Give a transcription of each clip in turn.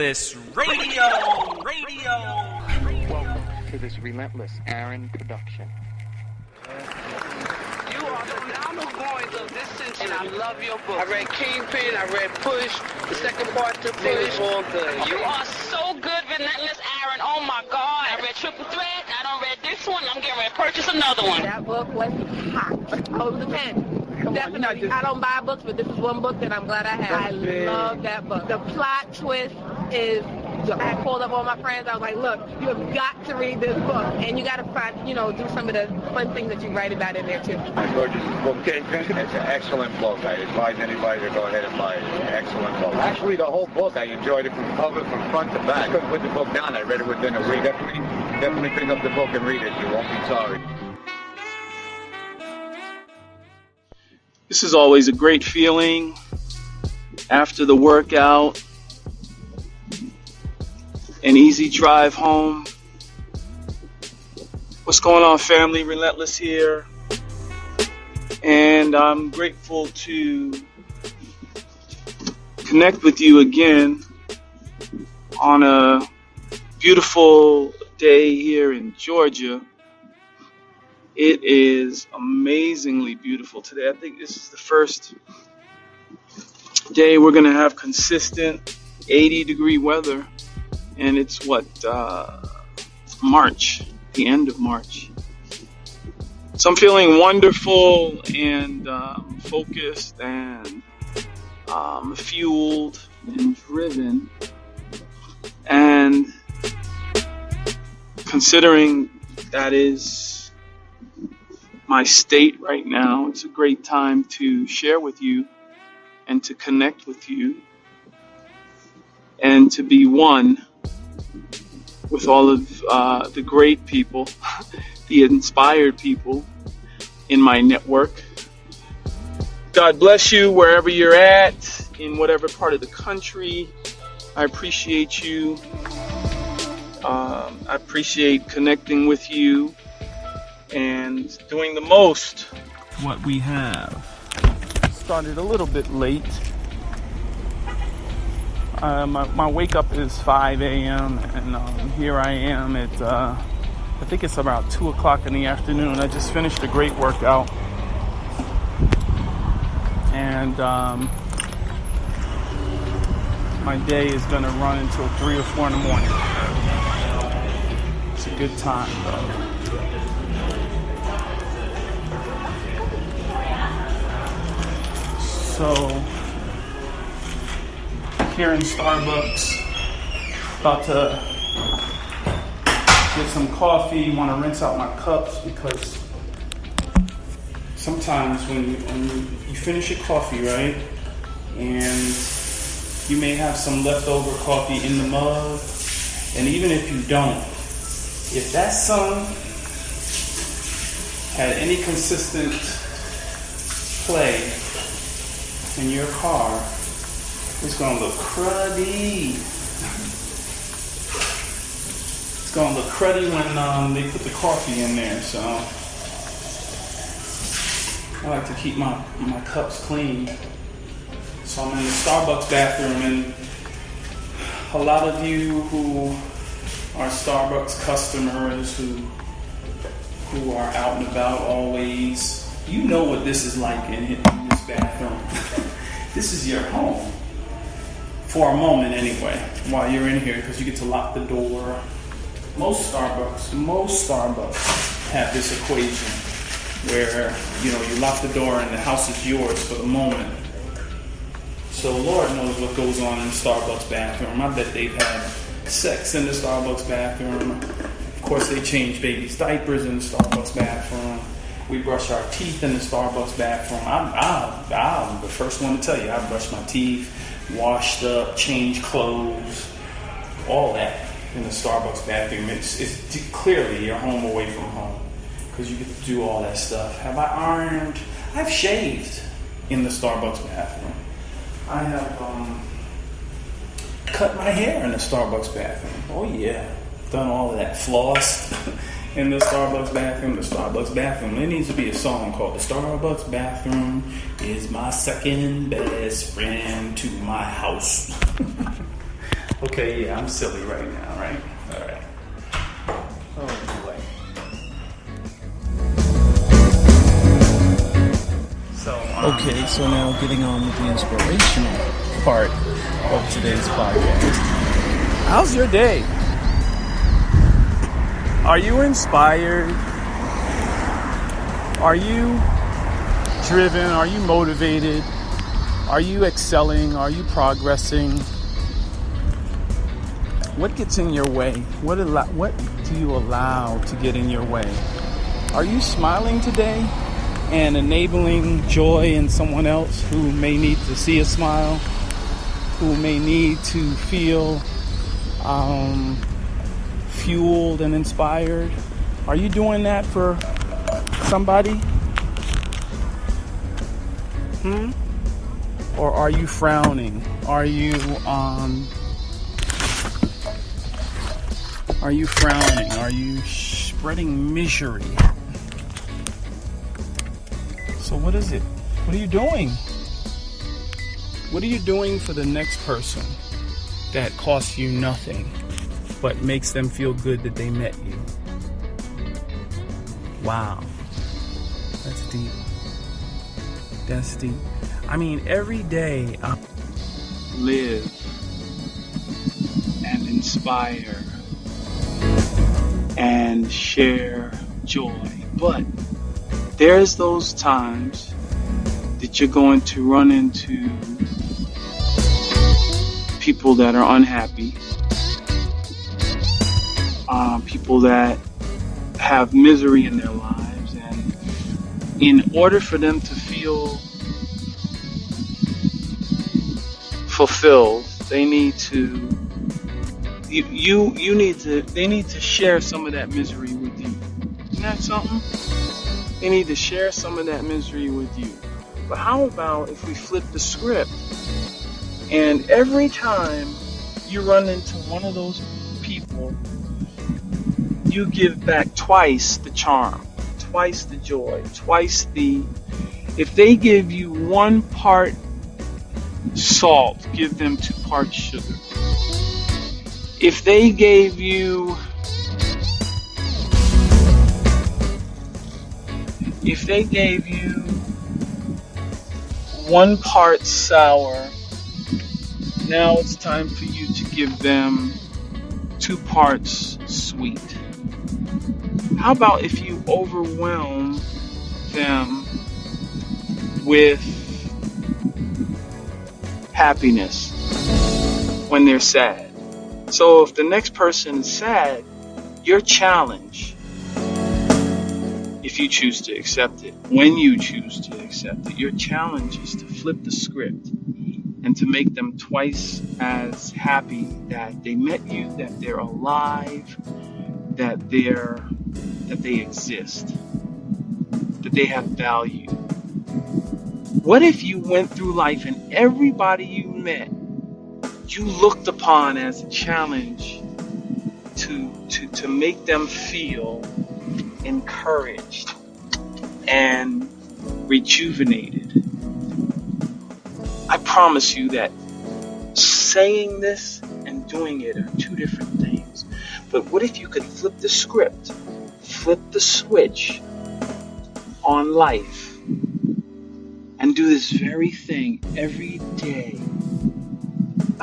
Relentless Radio. Welcome to this Relentless Aaron production. You are phenomenal boys of this century, and I love your book. I read Kingpin, I read Push, the second part to Push. All good. You are so good, Relentless Aaron. Oh my God. I read Triple Threat, I don't read this one, I'm getting ready to purchase another one. That book was hot. Hold the pen. Definitely. I don't buy books, but this is one book that I'm glad I have. I love that book. The plot twist is, I called up all my friends. I was like, look, you have got to read this book. And you got to find, do some of the fun things that you write about in there, too. I enjoyed this book. It's an excellent book. I advise anybody to go ahead and buy it. It's an excellent book. Actually, the whole book, I enjoyed it from cover, from front to back. I couldn't put the book down. I read it within a week. Definitely pick up the book and read it. You won't be sorry. This is always a great feeling after the workout, an easy drive home. What's going on, family? Relentless here, and I'm grateful to connect with you again on a beautiful day here in Georgia. It is amazingly beautiful today. I think this is the first day we're going to have consistent 80-degree weather. And it's March, the end of March. So I'm feeling wonderful and focused and fueled and driven. And considering that is my state right now, it's a great time to share with you and to connect with you and to be one with all of the great people, the inspired people in my network. God bless you wherever you're at, in whatever part of the country. I appreciate you. I appreciate connecting with you and doing the most what we have. Started a little bit late. My wake up is 5 a.m. and here I am at I think it's about 2 o'clock in the afternoon. I just finished a great workout, and my day is going to run until 3 or 4 in the morning. It's a good time though. So, here in Starbucks, about to get some coffee. Want to rinse out my cups because sometimes when you finish your coffee, right, and you may have some leftover coffee in the mug, and even if you don't, if that sun had any consistent play in your car, it's gonna look cruddy. It's gonna look cruddy when they put the coffee in there. So I like to keep my cups clean. So I'm in the Starbucks bathroom, and a lot of you who are Starbucks customers who are out and about always, you know what this is like in this bathroom. This is your home. For a moment anyway, while you're in here, because you get to lock the door. Most Starbucks have this equation where, you lock the door and the house is yours for the moment. So Lord knows what goes on in the Starbucks bathroom. I bet they've had sex in the Starbucks bathroom. Of course, they change babies' diapers in the Starbucks bathroom. We brush our teeth in the Starbucks bathroom. I'm the first one to tell you, I brush my teeth, washed up, changed clothes, all that in the Starbucks bathroom. It's clearly your home away from home because you get to do all that stuff. Have I ironed? I've shaved in the Starbucks bathroom. I have cut my hair in the Starbucks bathroom. Oh yeah, done all of that. Flossed in the Starbucks bathroom. The Starbucks bathroom. There needs to be a song called "The Starbucks Bathroom is my second best friend to my house." Okay, yeah, I'm silly right now, right? All right. Oh boy. So, okay, so now getting on with the inspirational part of today's podcast. How's your day? Are you inspired? Are you driven? Are you motivated? Are you excelling? Are you progressing? What gets in your way? What do you allow to get in your way? Are you smiling today and enabling joy in someone else who may need to see a smile, who may need to feel fueled and inspired? Are you doing that for somebody? Or are you frowning? Are you frowning? Are you spreading misery? So what is it? What are you doing? What are you doing for the next person that costs you nothing but makes them feel good that they met you? Wow. That's deep. That's deep. I mean, every day I live and inspire and share joy. But there's those times that you're going to run into people that are unhappy, people that have misery in their lives, and in order for them to feel fulfilled, they need to they need to share some of that misery with you. Isn't that something? They need to share some of that misery with you. But how about if we flip the script, and every time you run into one of those people, you give back twice the charm, twice the joy, twice the... If they give you 1 part salt, give them 2 parts sugar. If they gave you 1 part sour, now it's time for you to give them 2 parts sweet. How about if you overwhelm them with happiness when they're sad? So if the next person is sad, your challenge, if you choose to accept it, when you choose to accept it, your challenge is to flip the script and to make them twice as happy that they met you, that they're alive, that they exist, that they have value. What if you went through life and everybody you met, you looked upon as a challenge to make them feel encouraged and rejuvenated? I promise you that saying this and doing it are 2 different things. But what if you could flip the script, flip the switch on life, and do this very thing every day?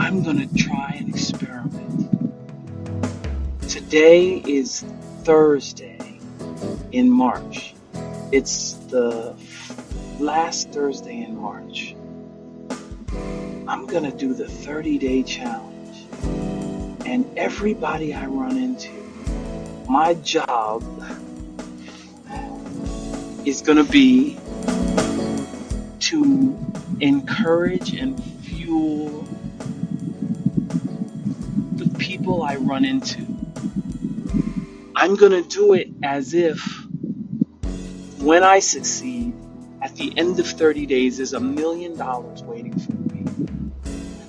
I'm going to try an experiment. Today is Thursday in March. It's the last Thursday in March. I'm going to do the 30-day challenge. And everybody I run into, my job is going to be to encourage and fuel the people I run into. I'm going to do it as if when I succeed, at the end of 30 days, there's $1 million waiting for me.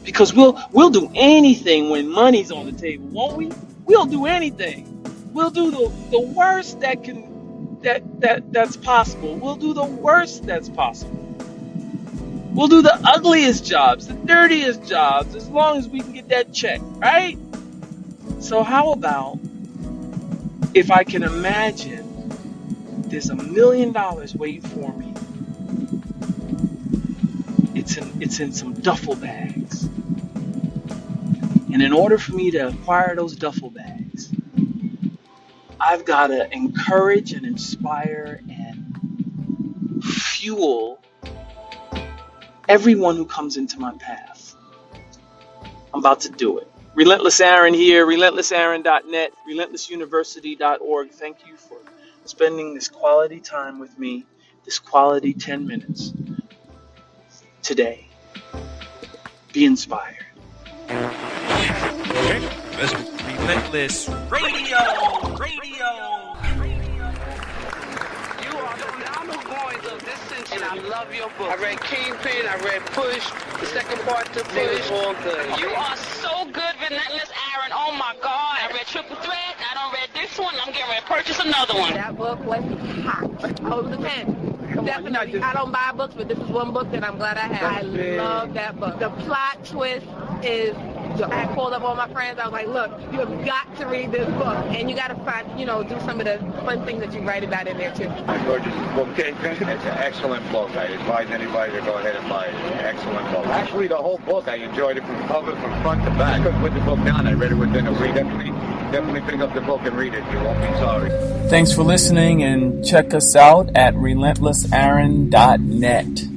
Because we'll do anything when money's on the table, won't we? We'll do anything. We'll do the worst that's possible. We'll do the worst that's possible. We'll do the ugliest jobs, the dirtiest jobs, as long as we can get that check, right? So how about if I can imagine there's $1 million waiting for me. It's in some duffel bags. And in order for me to acquire those duffel bags, I've got to encourage and inspire and fuel everyone who comes into my path. I'm about to do it. Relentless Aaron here, relentlessaaron.net, relentlessuniversity.org. Thank you for spending this quality time with me, this quality 10 minutes today. Be inspired. That's Relentless Radio. I'm a boy of this century, and I love your book. I read Kingpin, I read Push, the second part to Push. You are so good, Relentless Aaron. Oh my God. I read Triple Threat, I don't read this one, I'm getting ready to purchase another one. That book was hot. Over the 10. Definitely. I don't buy books, but this is one book that I'm glad I have. I love that book. The plot twist is, I called up all my friends. I was like, look, you have got to read this book. And you got to find, do some of the fun things that you write about in there, too. Gorgeous book. It's an excellent book. I advise anybody to go ahead and buy it. Excellent book. Actually, the whole book, I enjoyed it from cover, from front to back. I couldn't put the book down. I read it within a week. Definitely pick up the book and read it. You won't be sorry. Thanks for listening, and check us out at relentlessaaron.net.